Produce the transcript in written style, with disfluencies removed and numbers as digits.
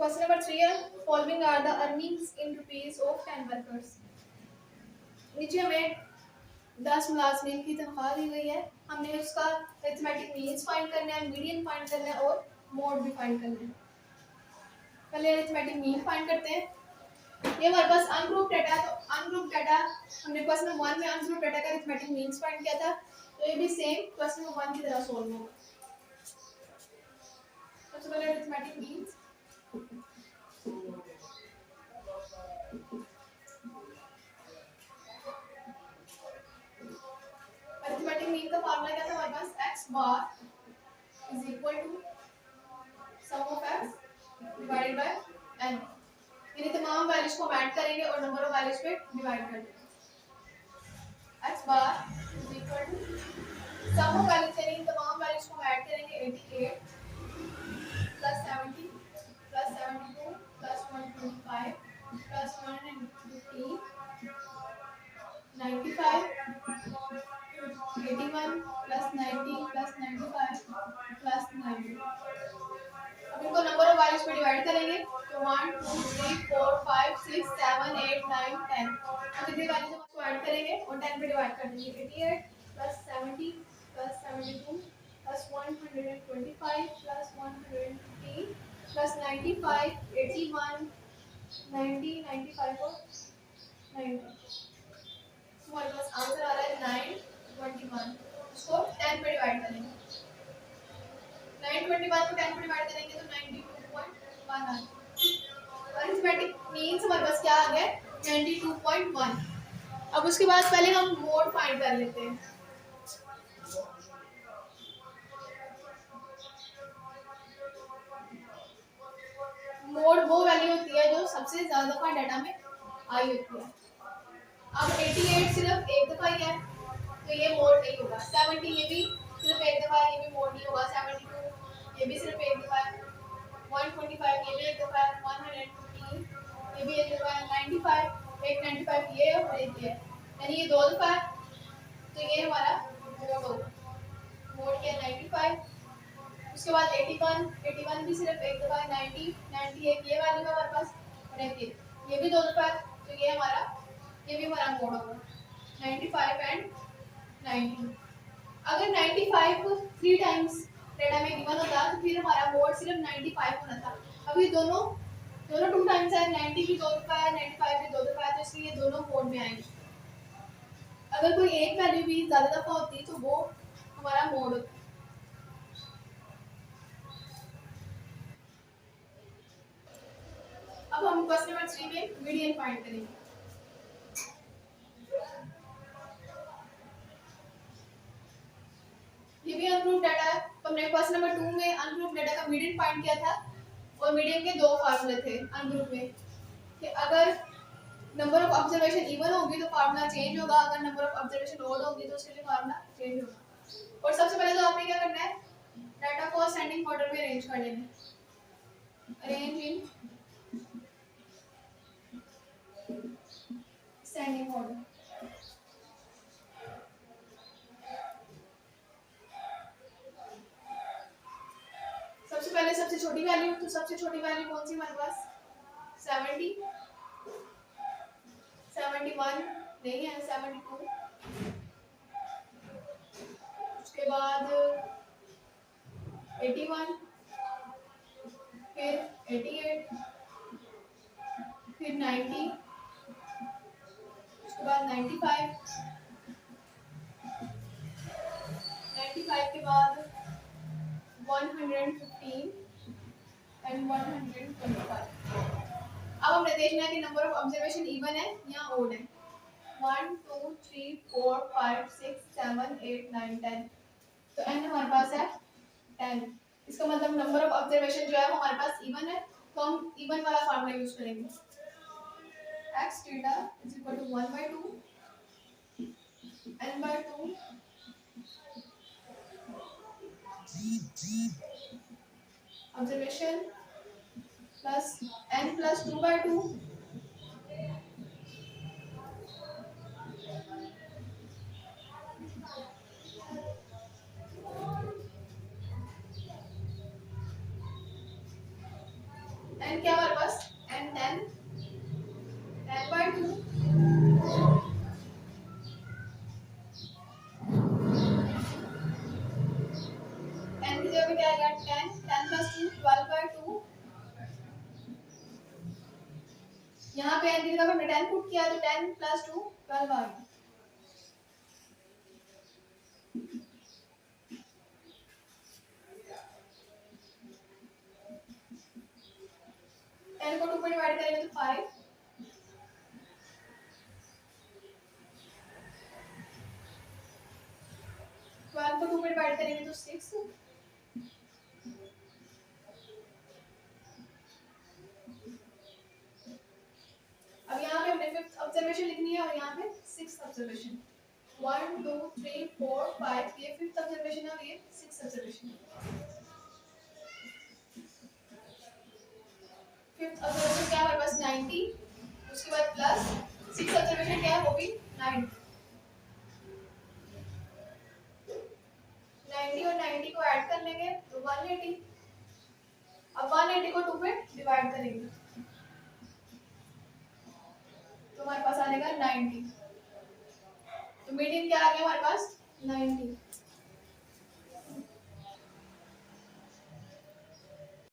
Question number 3 है following are the earnings in rupees of 10 workers. नीचे हमें 10 मुलाजमीन की तनख्वाह दी गई है। हमने उसका अरिथमेटिक मीन्स फाइंड करना है, मीडियन फाइंड करना है और मोड भी फाइंड करना है। पहले अरिथमेटिक मीन फाइंड करते हैं। ये हमारे पास अनग्रुप डाटा है, तो अनग्रुप डाटा हमने क्वेश्चन नंबर 1 में अनग्रुप डाटा का अरिथमेटिक मीन्स फाइंड किया था, तो ये भी सेम क्वेश्चन नंबर 1 की तरह सोल्व होगा। सबसे पहले अरिथमेटिक मीन्स अरिथमेटिक मीन का फार्मूला क्या था हमारे पास, x bar is equal to sum of x divided by n। यानी तमाम वैल्यूज को ऐड करेंगे और नंबर ऑफ वैल्यूज पे डिवाइड कर देंगे। x bar is equal to sum of values यानी तमाम वैल्यूज को ऐड करेंगे 88 plus 70 plus 72 plus 125 plus 115 95 81 plus 90 plus 95 plus 90। अब इनको नंबर ऑफ वैल्यूज पे डिवाइड करेंगे तो 1 2 3 4 5 6 7 8 9 10। अब कितनी वैल्यूज को ऐड करेंगे और 10 पे डिवाइड कर देंगे। 88 plus 70 plus 72 plus 125 plus 115 plus 95 81 90 95 और 90। हमारे पास आंसर आ रहा है 921। इसको 10 पे डिवाइड करेंगे। 921 को 10 पे डिवाइड करेंगे तो 92.1 आ जाएगा। अरिथमेटिक मींस हमारे पास क्या आ गया 92.1। अब उसके बाद पहले हम मोड फाइंड कर लेते हैं। मोड वो वैल्यू होती है जो सबसे ज्यादा दफा डाटा में आई होती है। अब 88 सिर्फ एक दफा ही है तो ये मोड नहीं होगा। 70 ये भी सिर्फ एक दफा है, ये भी मोड नहीं होगा। 72 ये भी सिर्फ एक दफा है। 125 ये भी एक दफा है। 115 ये भी एक दफा है। 95 एक 95 ये और एक ये, यानी ये दो दफा है तो ये हमारा मोड होगा। मोड क्या है 95। उसके बाद 81 भी सिर्फ एक दफा है। 90 एक ये वैल्यू है हमारे पास और एक ये भी दो दफा है तो ये भी हमारा मोड होगा 95 एंड 90। अगर 95 3 टाइम्स डेटा में गिवन होता तो फिर हमारा मोड सिर्फ 95 होना था। अभी दोनों 2 टाइम्स है। 90 भी दो दफा है, 95 भी दो दफा है, तो इसलिए दोनों मोड में आएंगे। अगर कोई एक वैल्यू भी ज्यादा दफा होती तो वो हमारा मोड होता। अब हम क्वेश्चन नंबर 3 में मीडियन फाइंड करेंगे। ये भी अनग्रुप डाटा है, तो हमने क्वेश्चन नंबर 2 में अनग्रुप डाटा का मीडियन फाइंड किया था और मीडियन के दो फार्मूले थे अनग्रुप में कि अगर नंबर ऑफ ऑब्जर्वेशन इवन होगी तो फार्मूला चेंज होगा, अगर नंबर ऑफ ऑब्जर्वेशन ओड होगी तो उसके लिए फार्मूला चेंज होगा। और सबसे पहले तो आपने क्या करना है, डाटा को असेंडिंग ऑर्डर में अरेंज कर लेना है। Arrange in ascending order. सबसे पहले सबसे छोटी वैल्यू, तो सबसे छोटी वैल्यू कौन सी हमारे पास 70 71 नहीं है 72। उसके बाद 81 फिर 88 फिर 90 उसके बाद 95 के बाद 115 एंड 125। अब हमने देखना है कि नंबर ऑफ ऑब्जर्वेशन इवन है या ओड है। 1 2 3 4 5 6 7 8 9 10, तो n हमारे पास है 10। इसका मतलब नंबर ऑफ ऑब्जर्वेशन जो है वो हमारे पास इवन है, तो हम इवन वाला फार्मूला यूज करेंगे। x theta is equal to 1/2 n/2 observation plus n plus 2/2 n क्या क्या हमारे पास n 10 10/2 n की जगह पे क्या आएगा 10 10 + 2 12/2 यहाँ पे n की जगह पे 10 पुट किया तो 10 + 2 12 आ गया। n को 2 पे डिवाइड करेंगे तो 5 12 को 2 पे डिवाइड करेंगे तो 6 अब यहाँ पे हमने फिफ्थ ऑब्जर्वेशन लिखनी है और यहाँ पे सिक्स्थ ऑब्जर्वेशन 1 2 3 4 5 ये फिफ्थ ऑब्जर्वेशन है और ये सिक्स्थ ऑब्जर्वेशन है। फिफ्थ ऑब्जर्वेशन क्या है हमारे पास 90 उसके बाद प्लस सिक्स्थ ऑब्जर्वेशन क्या है वो भी 90 90 और 90 को ऐड कर लेंगे तो 180 अब 180 को 2 पे डिवाइड करेंगे तो हमारे पास आ जाएगा 90 तो मीडियन क्या आ गया हमारे पास 90